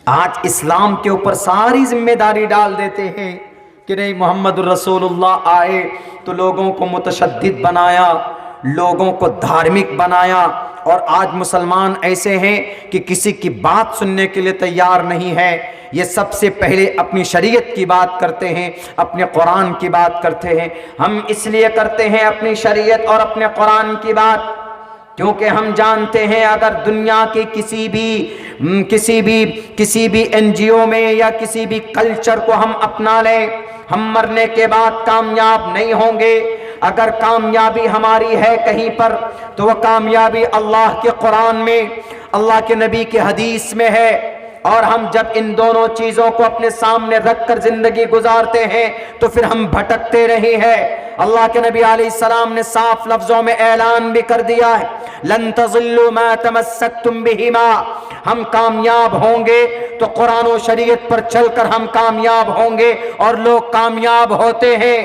آج اسلام کے اوپر ساری ذمہ داری ڈال دیتے ہیں کہ نہیں محمد الرسول اللہ آئے تو لوگوں کو متشدد بنایا، لوگوں کو دھارمک بنایا، اور آج مسلمان ایسے ہیں کہ کسی کی بات سننے کے لیے تیار نہیں ہے۔ یہ سب سے پہلے اپنی شریعت کی بات کرتے ہیں، اپنے قرآن کی بات کرتے ہیں۔ ہم اس لیے کرتے ہیں اپنی شریعت اور اپنے قرآن کی بات کیونکہ ہم جانتے ہیں اگر دنیا کی کسی بھی این جی او میں یا کسی بھی کلچر کو ہم اپنا لیں، ہم مرنے کے بعد کامیاب نہیں ہوں گے۔ اگر کامیابی ہماری ہے کہیں پر تو وہ کامیابی اللہ کے قرآن میں، اللہ کے نبی کے حدیث میں ہے، اور ہم جب ان دونوں چیزوں کو اپنے سامنے رکھ کر زندگی گزارتے ہیں تو پھر ہم بھٹکتے رہی ہیں۔ اللہ کے نبی علیہ السلام نے صاف لفظوں میں اعلان بھی کر دیا ہے، لن تضلوا ما تمسکتم بہما، ہم کامیاب ہوں گے تو قرآن و شریعت پر چل کر ہم کامیاب ہوں گے، اور لوگ کامیاب ہوتے ہیں۔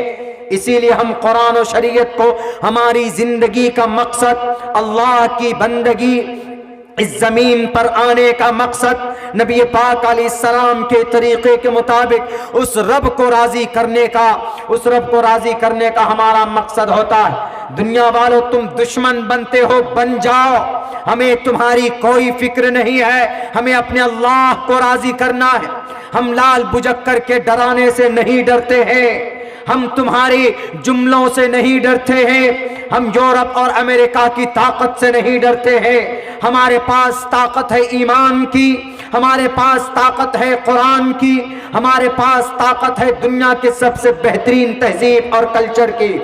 اسی لیے ہم قرآن و شریعت کو ہماری زندگی کا مقصد، اللہ کی بندگی، اس زمین پر آنے کا مقصد، نبی پاک علیہ السلام کے طریقے کے مطابق اس رب کو راضی کرنے کا ہمارا مقصد ہوتا ہے۔ دنیا والوں تم دشمن بنتے ہو، بن جاؤ، ہمیں تمہاری کوئی فکر نہیں ہے، ہمیں اپنے اللہ کو راضی کرنا ہے۔ ہم لال بجک کر کے ڈرانے سے نہیں ڈرتے ہیں، ہم تمہاری جملوں سے نہیں ڈرتے ہیں، ہم یورپ اور امریکہ کی طاقت سے نہیں ڈرتے ہیں۔ ہمارے پاس طاقت ہے ایمان کی، ہمارے پاس طاقت ہے قرآن کی، ہمارے پاس طاقت ہے دنیا کے سب سے بہترین تہذیب اور کلچر کی۔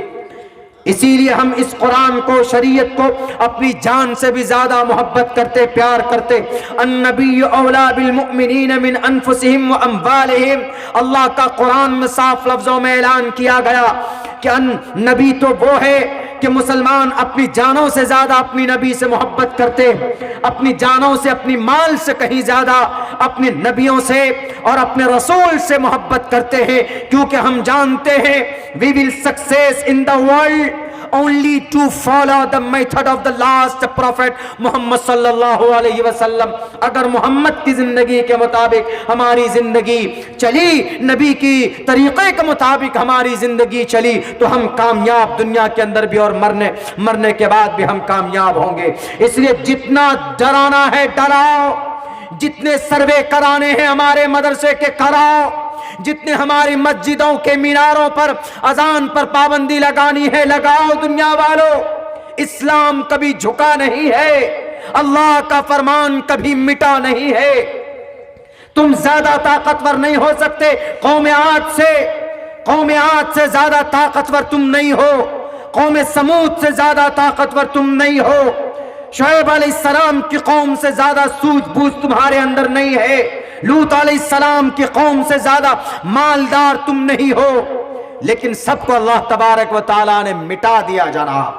اسی لیے ہم اس قرآن کو، شریعت کو اپنی جان سے بھی زیادہ محبت کرتے، پیار کرتے۔ النبی اولا بالمؤمنین من انفسہم واموالہم، اللہ کا قرآن میں صاف لفظوں میں اعلان کیا گیا کہ نبی تو وہ ہے کہ مسلمان اپنی جانوں سے زیادہ اپنی نبی سے محبت کرتے، اپنی جانوں سے، اپنی مال سے کہیں زیادہ اپنے نبیوں سے اور اپنے رسول سے محبت کرتے ہیں، کیونکہ ہم جانتے ہیں we will success in the world only to follow the method of the last prophet محمد صلی اللہ علیہ وسلم۔ اگر محمد کی زندگی کے مطابق ہماری زندگی چلی، نبی کی طریقے کے مطابق ہماری زندگی چلی، تو ہم کامیاب دنیا کے اندر بھی اور مرنے کے بعد بھی ہم کامیاب ہوں گے۔ اس لیے جتنا ڈرانا ہے ڈراؤ، جتنے سروے کرانے ہیں ہمارے مدرسے کے کراؤ، جتنے ہماری مسجدوں کے میناروں پر اذان پر پابندی لگانی ہے لگاؤ۔ دنیا والوں، اسلام کبھی جھکا نہیں ہے، اللہ کا فرمان کبھی مٹا نہیں ہے۔ تم زیادہ طاقتور نہیں ہو سکتے قوم عاد سے زیادہ طاقتور تم نہیں ہو، قوم سمود سے زیادہ طاقتور تم نہیں ہو، شعیب علیہ السلام کی قوم سے زیادہ سوجھ بوجھ تمہارے اندر نہیں ہے، لوط علیہ السلام کی قوم سے زیادہ مالدار تم نہیں ہو، لیکن سب کو اللہ تبارک و تعالیٰ نے مٹا دیا جناب،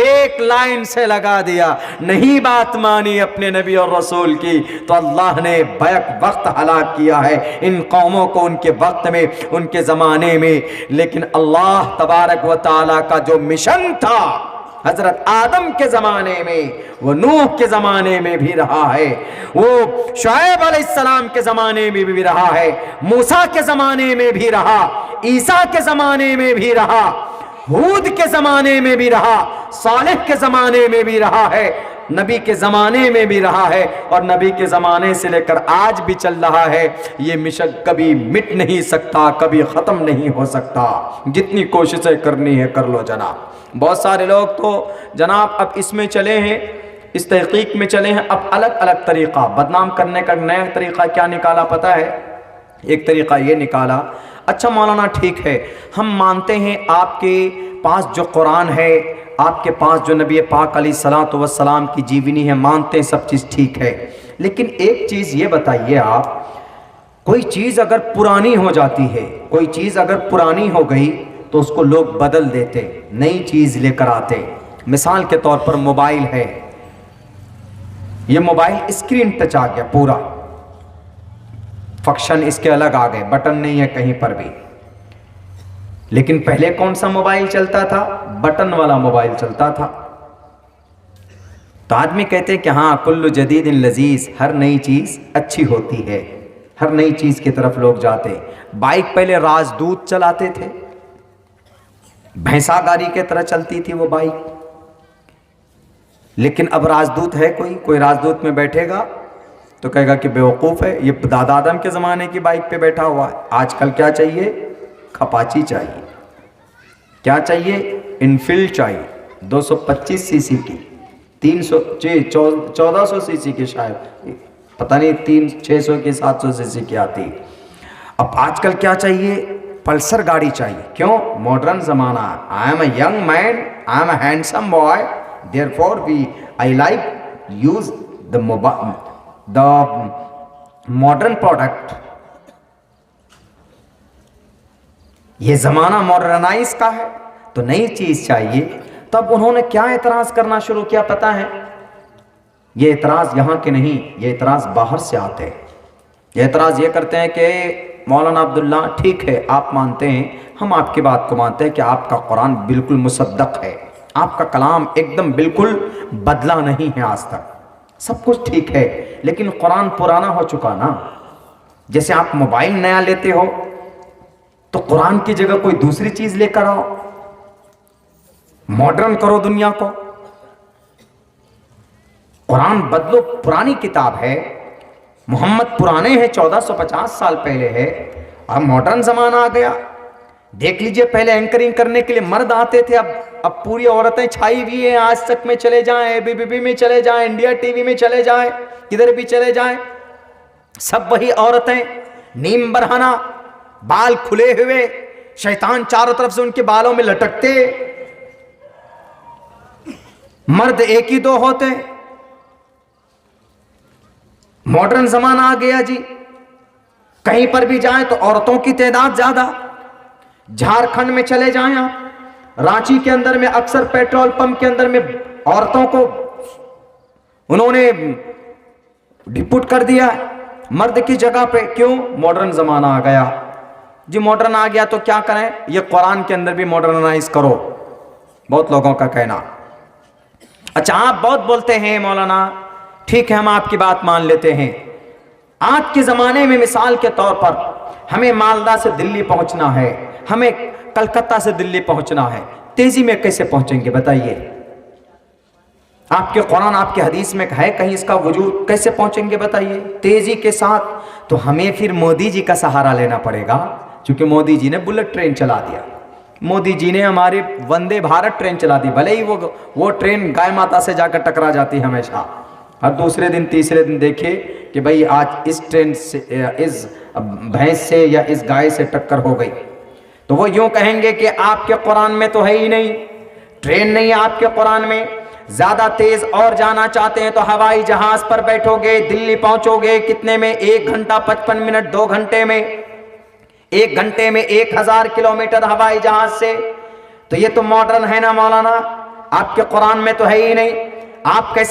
ایک لائن سے لگا دیا۔ نہیں بات مانی اپنے نبی اور رسول کی تو اللہ نے بیک وقت ہلاک کیا ہے ان قوموں کو، ان کے وقت میں، ان کے زمانے میں۔ لیکن اللہ تبارک و تعالیٰ کا جو مشن تھا حضرت آدم کے زمانے میں، وہ نوح کے زمانے میں بھی رہا ہے، وہ شعیب علیہ السلام کے زمانے میں بھی رہا ہے، موسیٰ کے زمانے میں بھی رہا، عیسیٰ کے زمانے میں بھی رہا، ہود کے زمانے میں بھی رہا، صالح کے زمانے میں بھی رہا ہے، نبی کے زمانے میں بھی رہا ہے، اور نبی کے زمانے سے لے کر آج بھی چل رہا ہے۔ یہ مشن کبھی مٹ نہیں سکتا، کبھی ختم نہیں ہو سکتا، جتنی کوششیں کرنی ہے کر لو جناب۔ بہت سارے لوگ تو جناب اب اس میں چلے ہیں، اس تحقیق میں چلے ہیں، اب الگ الگ طریقہ بدنام کرنے کا نیا طریقہ کیا نکالا پتہ ہے؟ ایک طریقہ یہ نکالا، اچھا مولانا ٹھیک ہے، ہم مانتے ہیں آپ کے پاس جو قرآن ہے، آپ کے پاس جو نبی پاک علیہ الصلوۃ والسلام کی جیونی ہے، مانتے ہیں سب چیز ٹھیک ہے، لیکن ایک چیز یہ بتائیے آپ، کوئی چیز اگر پرانی ہو جاتی ہے، کوئی چیز اگر پرانی ہو گئی تو اس کو لوگ بدل دیتے، نئی چیز لے کر آتے۔ مثال کے طور پر موبائل ہے، یہ موبائل اسکرین ٹچ آ گیا، پورا فنکشن اس کے الگ آ گئے، بٹن نہیں ہے کہیں پر بھی، لیکن پہلے کون سا موبائل چلتا تھا؟ بٹن والا موبائل چلتا تھا۔ تو آدمی کہتے ہیں کہ ہاں کل جدید لذیذ، ہر نئی چیز اچھی ہوتی ہے، ہر نئی چیز کی طرف لوگ جاتے ہیں. بائک پہلے راجدوت چلاتے تھے, بھینسا گاڑی کی طرح چلتی تھی وہ بائک, لیکن اب راجدوت ہے کوئی راجدوت میں بیٹھے گا تو کہے گا کہ بیوقوف ہے, یہ دادا آدم کے زمانے کی بائک پہ بیٹھا ہوا ہے. آج کل کیا چاہیے؟ کھپاچی چاہیے. کیا چاہیے؟ انفیلڈ چاہیے 225 سی سی کی, 1400 سی سی کی, شاید پتہ نہیں 600 کی 700 سی سی کی آتی. اب آج کل کیا چاہیے؟ پلسر گاڑی چاہیے. کیوں؟ ماڈرن زمانہ. I am a young man, I am a handsome boy, therefore I like use the modern product. یہ زمانہ ماڈرنائز کا ہے تو نئی چیز چاہیے. تب انہوں نے کیا اعتراض کرنا شروع کیا پتہ ہے؟ یہ اعتراض یہاں کے نہیں, یہ اعتراض باہر سے آتے ہیں. یہ اعتراض یہ کرتے ہیں کہ مولانا عبداللہ ٹھیک ہے آپ مانتے ہیں, ہم آپ کی بات کو مانتے ہیں کہ آپ کا قرآن بالکل مصدق ہے, آپ کا کلام ایک دم بالکل بدلا نہیں ہے آج تک, سب کچھ ٹھیک ہے, لیکن قرآن پرانا ہو چکا نا. جیسے آپ موبائل نیا لیتے ہو تو قرآن کی جگہ کوئی دوسری چیز لے کر آؤ, ماڈرن کرو دنیا کو. قرآن بدلو, پرانی کتاب ہے, محمد پرانے ہیں, 1450 سال پہلے ہے, اب ماڈرن زمانہ آ گیا. دیکھ لیجئے پہلے اینکرنگ کرنے کے لیے مرد آتے تھے, اب پوری عورتیں چھائی ہوئی ہیں. آج تک میں چلے جائیں, ABP میں چلے جائیں, انڈیا ٹی وی میں چلے جائیں, کدھر بھی چلے جائیں, سب وہی عورتیں, نیم برہنہ, بال کھلے ہوئے, شیطان چاروں طرف سے ان کے بالوں میں لٹکتے, مرد ایک ہی دو ہوتے. ماڈرن زمانہ آ گیا جی, کہیں پر بھی جائیں تو عورتوں کی تعداد زیادہ. جھارکھنڈ میں چلے جائیں آپ, رانچی کے اندر میں اکثر پیٹرول پمپ کے اندر میں عورتوں کو انہوں نے ڈپوٹ کر دیا مرد کی جگہ پہ. کیوں؟ ماڈرن زمانہ آ گیا جی. ماڈرن آ گیا تو کیا کریں؟ یہ قرآن کے اندر بھی ماڈرنائز کرو, بہت لوگوں کا کہنا. اچھا آپ بہت بولتے ہیں مولانا, ٹھیک ہے ہم آپ کی بات مان لیتے ہیں. آج کے زمانے میں مثال کے طور پر ہمیں مالدہ سے دلی پہنچنا ہے, ہمیں کلکتہ سے دلی پہنچنا ہے, تیزی میں کیسے پہنچیں گے بتائیے؟ آپ کے قرآن آپ کے حدیث میں ہے کہیں اس کا وجود؟ کیسے پہنچیں گے بتائیے تیزی کے ساتھ؟ تو ہمیں پھر مودی جی کا سہارا لینا پڑے گا, چونکہ مودی جی نے بلٹ ٹرین چلا دیا, مودی جی نے ہماری وندے بھارت ٹرین چلا دی. بھلے ہی وہ ٹرین گائے ماتا سے جا کر ٹکرا جاتی ہمیشہ, ہر دوسرے دن تیسرے دن دیکھے کہ بھئی آج اس ٹرین سے, اس بھینس سے یا اس گائے سے ٹکر ہو گئی, تو وہ یوں کہیں گے کہ آپ کے قرآن میں تو ہے ہی نہیں, ٹرین نہیں ہے آپ کے قرآن میں. زیادہ تیز اور جانا چاہتے ہیں تو ہوائی جہاز پر بیٹھو گے, دلی پہنچو گے کتنے میں؟ 1 گھنٹہ 55 منٹ, 2 گھنٹے میں, 1 گھنٹے میں 1000 کلومیٹر ہوائی جہاز سے. تو یہ تو ماڈرن ہے نا مولانا, آپ کے قرآن میں تو ہے ہی نہیں. آپ کیسے